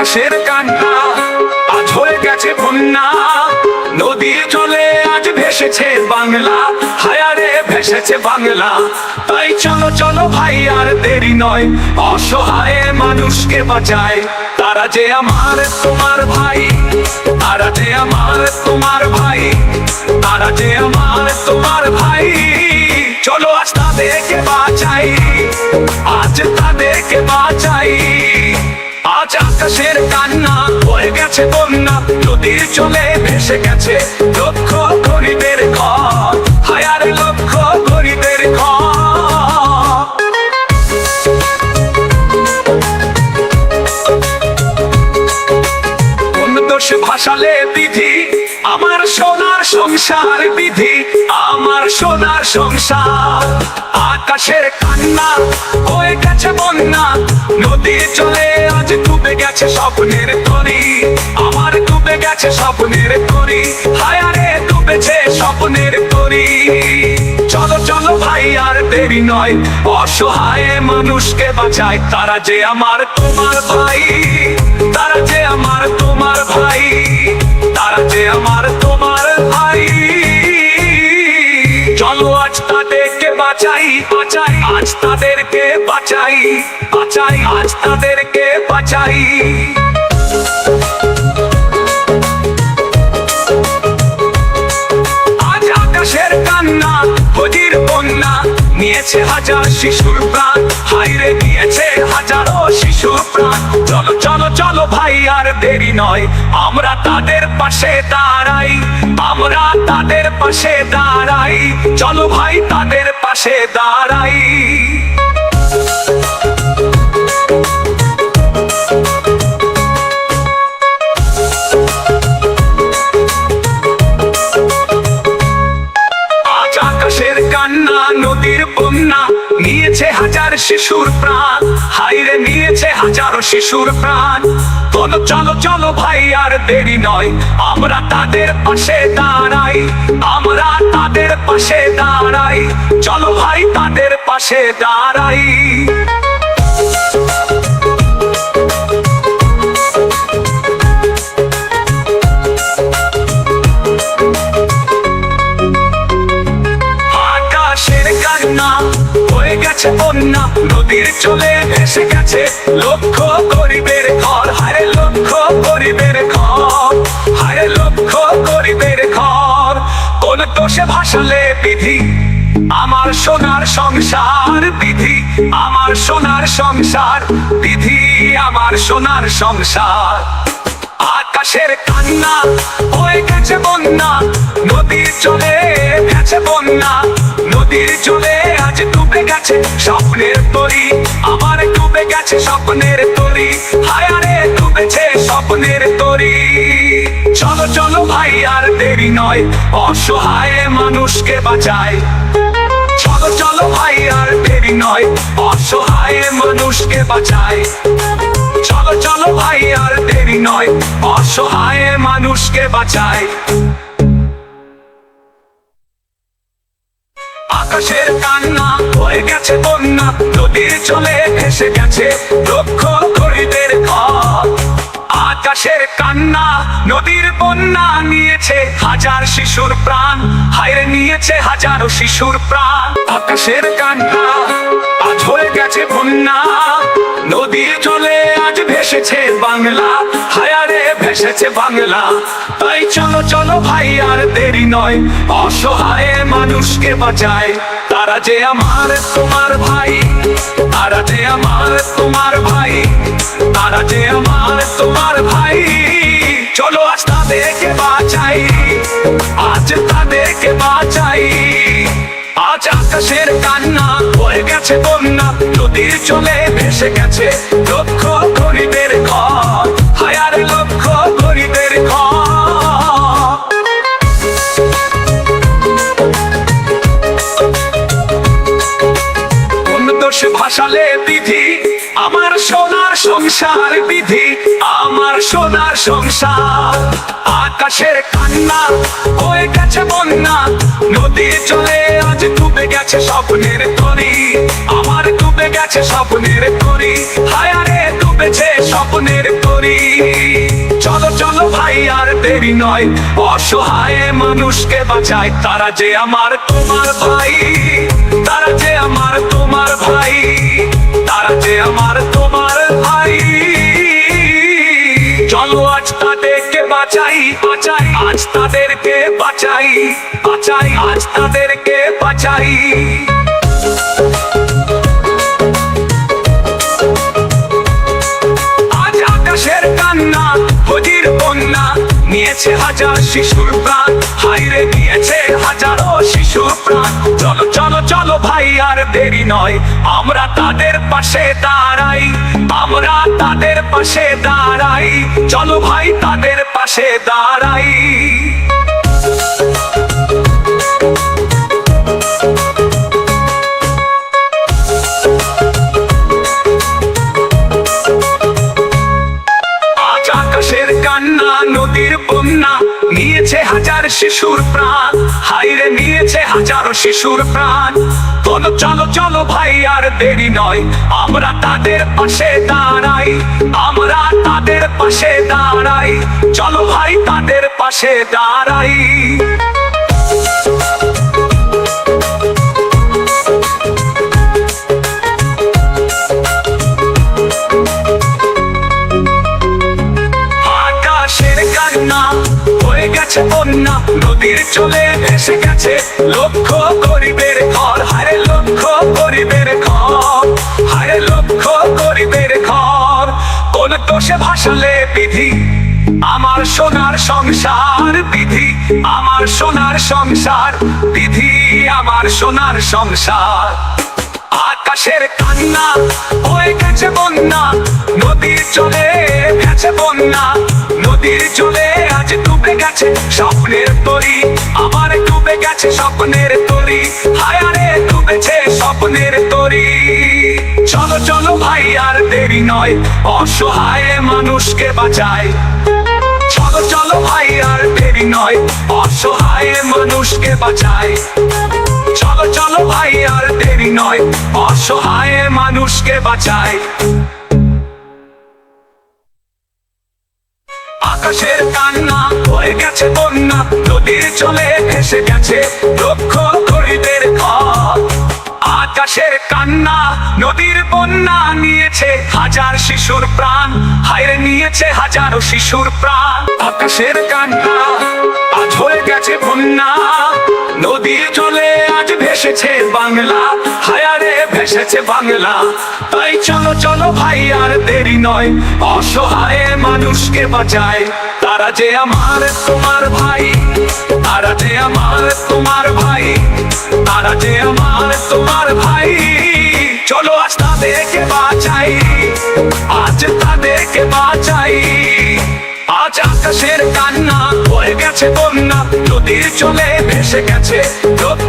আকাশের কান্না আজ হয়ে গেছে বন্যা, নদীর জলে আজ ভেসেছে বাংলা, হায়ারে ভেসেছে বাংলা। তাই চলো চলো ভাই আর দেরি নয়, অসহায় মানুষকে বাঁচায়। তারা যে আমার তোমার ভাই, তারা যে আমার তোমার ভাই, তারা যে আমার তোমার ভাই। চলো আজ তাদেরকে বাঁচাই, আজ তাদেরকে বাঁচাই। আজ আকাশের কান্না হয়ে গেছে বন্যা, নদীর চলে ভেসে গেছে লক্ষ গরিবের ঘর, হায়ার লক্ষ গরিবের ঘর। কোন দোষে ভাসালে বিধি আমার সোনার সংসার, বিধি আমার সোনার সংসার। আকাশের কান্না হয়ে গেছে বন্যা, নদী চলে আজ ডুবে গেছে স্বপ্নের তরি, আমার ডুবে গেছে স্বপ্নের তরি, হায়ারে ডুবেছে স্বপ্নের তরি। চলো চলো ভাই আর দেরি নয়, অসহায় মানুষকে বাঁচায়। তারা যে আমার তোমার ভাই, তারা যে আমার তোমার ভাই, তারা যে আমার তোমার ভাই। চলো আজ তাদেরকে বাঁচাই, বাঁচাই আজ তাদেরকে বাঁচাই, বাঁচাই আজ তাদেরকে বাঁচাই। আজ আকাশের কান্না নদীর বন্যা নিয়েছে হাজার শিশুর প্রাণ, হাইরে নিয়েছে হাজারো শিশুর প্রাণ। চলো চলো চলো ভাই আর দেরি নয়, আমরা তাদের পাশে দাঁড়াই, আমরা তাদের পাশে দাঁড়াই। চলো ভাই তাদের পাশে দাঁড়াই। আজ আকাশের কান্না নদীর বন্যা নিয়েছে হাজার শিশুর প্রাণ, হাইরে নিয়েছে হাজারো শিশুর প্রাণ। চলো চলো চলো ভাই আর দেরি নয়, আমরা তাদের পাশে দাঁড়াই, আমরা তাদের পাশে দাঁড়াই। চলো ভাই তাদের পাশে দাঁড়াই। আকাশের কান্না হয়ে গেছে বন্যা, নদীর চলে ভেসে গেছে লক্ষ গরিবের ঘর, হায় লক্ষ গরিবের ঘর, হায় লক্ষ গরিবের ঘর। কোন দোষে ভাসালে বিধি আমার সোনার সংসার, বিধি আমার সোনার সংসার, বিধি আমার সোনার সংসার। আকাশের কান্না হয়ে গেছে বন্যা, নদীর চলে গেছে বন্যা, নদীর চলে আজ ডুবে গেছে স্বপ্নের তরি, আমার ডুবে গেছে স্বপ্নের তরি, হায়ারে ডুবেছে স্বপ্নের তরি। চলো চলো ভাই আর দেরি নয়, অসহায় মানুষকে বাঁচায়। চলো চলো ভাই আর দেরি নয়, অসহায় মানুষকে বাঁচায়। চলো চলো ভাই আর দেরি নয়, অসহায় মানুষকে বাঁচায়। আকাশের কান্না হয়ে গেছে বন্যা, নদীর চলে ভেসে গেছে লক্ষ গরিবের ঘর। আকাশের কান্না নদীর বন্যা নিয়েছে হাজার শিশুর প্রাণ, হায়রে নিয়েছে হাজারো শিশুর প্রাণ। আকাশের কান্না আজ হয়ে গেছে বন্যা, নদীর চলে আজ ভেসেছে বাংলা, হায়ারে ভেসেছে বাংলা। তাই চলো চলো ভাই আর দেরি নয়, অসহায় মানুষকে বাঁচায়। তারা যে আমার তোমার ভাই, তারা যে আমার তোমার ভাই, তারা যে আমার তোমার ভাই। চলো আজ তাদেরকে বাঁচাই, আজ তাদেরকে বাঁচাই। আজ আকাশের কান্না হয়ে গেছে বন্যা, নদীর চলে ভেসে গেছে লক্ষ গরিবের ঘর, হায়ার লক্ষ গরিবের ঘর। কোন দোষে ভাসালে বিধি আমার সোনার সংসার, বিধি আমার সোনার সংসার। আকাশের কান্না হয়ে গেছে বন্যা, নদীর চলে আজ ডুবে গেছে স্বপ্নের তরি, আমার ডুবে গেছে স্বপ্নের তরি, হায়ারে ডুবে ডুবেছে স্বপ্নের তরি। চলো চলো ভাই আর দেরি নয়, অসহায় মানুষকে বাঁচাই। তারা যে আমার তোমার ভাই, তারা যে আমার তোমার ভাই, তারা যে আমার তোমার ভাই। চলো আজ তাদেরকে বাঁচাই, বাঁচাই আজ তাদেরকে বাঁচাই, বাঁচাই আজ তাদেরকে বাঁচাই। আজ আকাশের কান্না, নদীর বন্যা নিয়েছে হাজার শিশুর প্রাণ, হাইরে নিয়েছে হাজারো শিশুর প্রাণ। চলো চলো চলো ভাই আর দেরি নয়, আমরা তাদের পাশে দাঁড়াই, আমরা তাদের পাশে দাঁড়াই। চলো ভাই তাদের পাশে দাঁড়াই। আজ আকাশের কান্না, নদীর বন্যা নিয়েছে হাজার শিশুর প্রাণ, হাইরে নিয়েছে হাজারো শিশুর প্রাণ। চলো চলো চলো ভাই আর দেরি নয়, আমরা তাদের পাশে দাঁড়াই, আমরা তাদের পাশে দাঁড়াই। চলো ভাই তাদের পাশে দাঁড়াই। আকাশের কান্না হয়ে গেছে বন্যা, নদীর চলে ভেসে গেছে লক্ষ গরিবের ঘর, হায় লক্ষ গরিবের ঘর, হায় লক্ষ গরিবের ঘর। কোন দোষে ভাসালে বিধি আমার সোনার সংসার, বিধি আমার সোনার সংসার, বিধি আমার সোনার সংসার। আকাশের কান্না হয়ে গেছে বন্যা, নদীর চলে গেছে বন্যা, নদীর চলে আজ ডুবে গেছে স্বপ্নের তরি, আমার ডুবে গেছে স্বপ্নের তরি, হায়ারে ডুবেছে স্বপ্নের তরি। চলো চলো ভাই আর দেরি নয়, অসহায় মানুষকে বাঁচাই। চলো চলো ভাই আর দেরি নয়, অসহায় মানুষকে বাঁচাই। চলো চলো ভাই আর দেরি নয়, অসহায় মানুষকে বাঁচাই। আকাশের কান্না হয়ে গেছে বন্যা, নদীর চলে ভেসে গেছে লক্ষ গরিবের ঘর। আকাশের কান্না, নদীর বন্যা নিয়েছে হাজার শিশুর প্রাণ, হায়রে নিয়েছে হাজারো শিশুর প্রাণ। আকাশের কান্না আজ হয়ে গেছে বন্যা, নদীর চলে আজ ভেসেছে বাংলা, হায়ারে ভেসেছে বাংলা। তাই চলো চলো ভাই আর দেরি নয়, অসহায় মানুষকে বাঁচায়। তারা যে আমার তোমার ভাই, তারা যে আমার তোমার ভাই, তারা যে আমার তোমার ভাই। চলো আজ তাদেরকে বাঁচাই, আজ তাদেরকে বাঁচাই। আজ আকাশের কান্না হয়ে গেছে বন্যা, নদীর চলে ভেসে গেছে লক্ষ